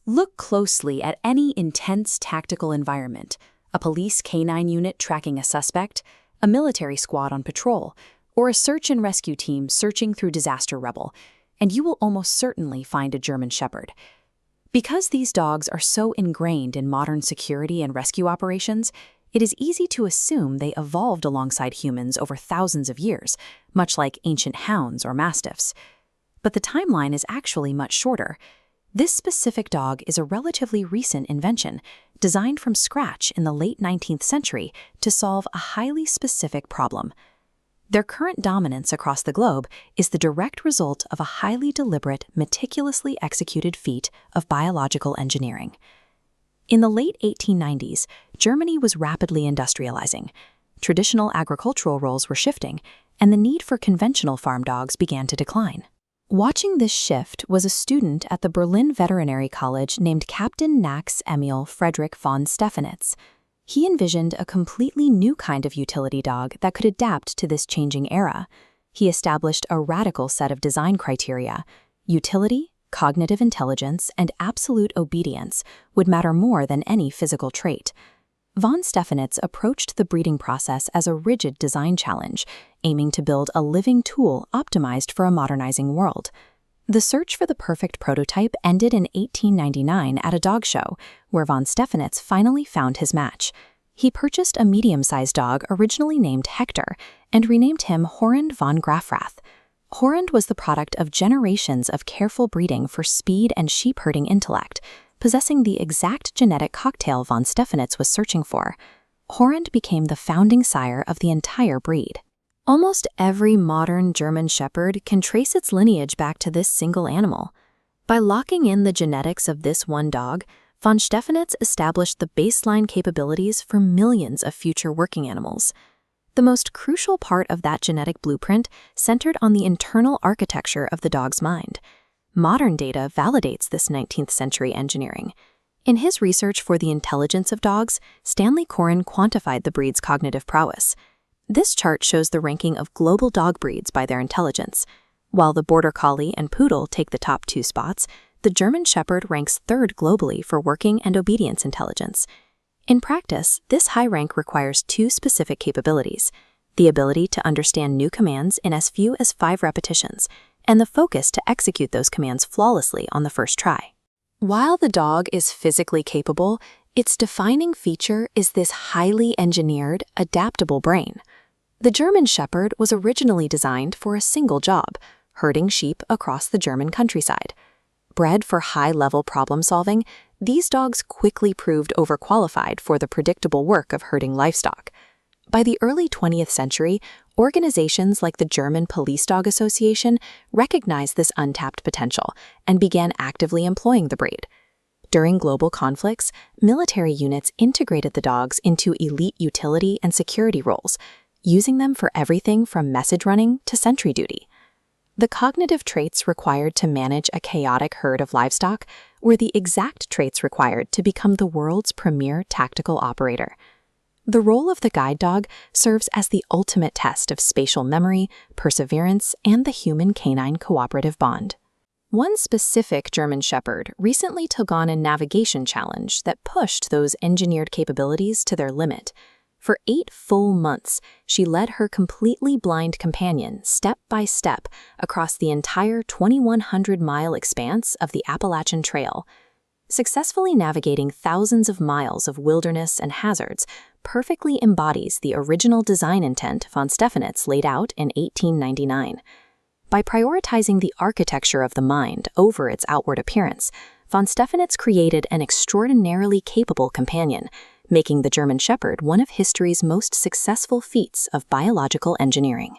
Look closely at any intense tactical environment, a police canine unit tracking a suspect, a military squad on patrol, or a search and rescue team searching through disaster rubble, and you will almost certainly find a German Shepherd. Because these dogs are so ingrained in modern security and rescue operations, it is easy to assume they evolved alongside humans over thousands of years, much like ancient hounds or mastiffs. But the timeline is actually much shorter. This specific dog is a relatively recent invention, designed from scratch in the late 19th century to solve a highly specific problem. Their current dominance across the globe is the direct result of a highly deliberate, meticulously executed feat of biological engineering. In the late 1890s, Germany was rapidly industrializing. Traditional agricultural roles were shifting, and the need for conventional farm dogs began to decline. Watching this shift was a student at the Berlin Veterinary College named Captain Max Emil Friedrich von Stephanitz. He envisioned a completely new kind of utility dog that could adapt to this changing era. He established a radical set of design criteria. Utility, cognitive intelligence, and absolute obedience would matter more than any physical trait. Von Stephanitz approached the breeding process as a rigid design challenge, aiming to build a living tool optimized for a modernizing world. The search for the perfect prototype ended in 1899 at a dog show, where von Stephanitz finally found his match. He purchased a medium-sized dog originally named Hector and renamed him Horrend von Grafrath. Horrend was the product of generations of careful breeding for speed and sheep-herding intellect, possessing the exact genetic cocktail von Stephanitz was searching for. Horrend became the founding sire of the entire breed. Almost every modern German Shepherd can trace its lineage back to this single animal. By locking in the genetics of this one dog, von Stephanitz established the baseline capabilities for millions of future working animals. The most crucial part of that genetic blueprint centered on the internal architecture of the dog's mind. Modern data validates this 19th century engineering. In his research for the intelligence of dogs, Stanley Coren quantified the breed's cognitive prowess. This chart shows the ranking of global dog breeds by their intelligence. While the Border Collie and Poodle take the top 2 spots, the German Shepherd ranks 3rd globally for working and obedience intelligence. In practice, this high rank requires 2 specific capabilities: the ability to understand new commands in as few as 5 repetitions, and the focus to execute those commands flawlessly on the first try. While the dog is physically capable, its defining feature is this highly engineered, adaptable brain. The German Shepherd was originally designed for a single job: herding sheep across the German countryside. Bred for high-level problem-solving, these dogs quickly proved overqualified for the predictable work of herding livestock. By the early 20th century, organizations like the German Police Dog Association recognized this untapped potential and began actively employing the breed. During global conflicts, military units integrated the dogs into elite utility and security roles, using them for everything from message running to sentry duty. The cognitive traits required to manage a chaotic herd of livestock were the exact traits required to become the world's premier tactical operator. The role of the guide dog serves as the ultimate test of spatial memory, perseverance, and the human-canine cooperative bond. One specific German Shepherd recently took on a navigation challenge that pushed those engineered capabilities to their limit. For 8 full months, she led her completely blind companion step by step across the entire 2,100-mile expanse of the Appalachian Trail. Successfully navigating thousands of miles of wilderness and hazards perfectly embodies the original design intent von Stephanitz laid out in 1899. By prioritizing the architecture of the mind over its outward appearance, von Stephanitz created an extraordinarily capable companion, making the German Shepherd one of history's most successful feats of biological engineering.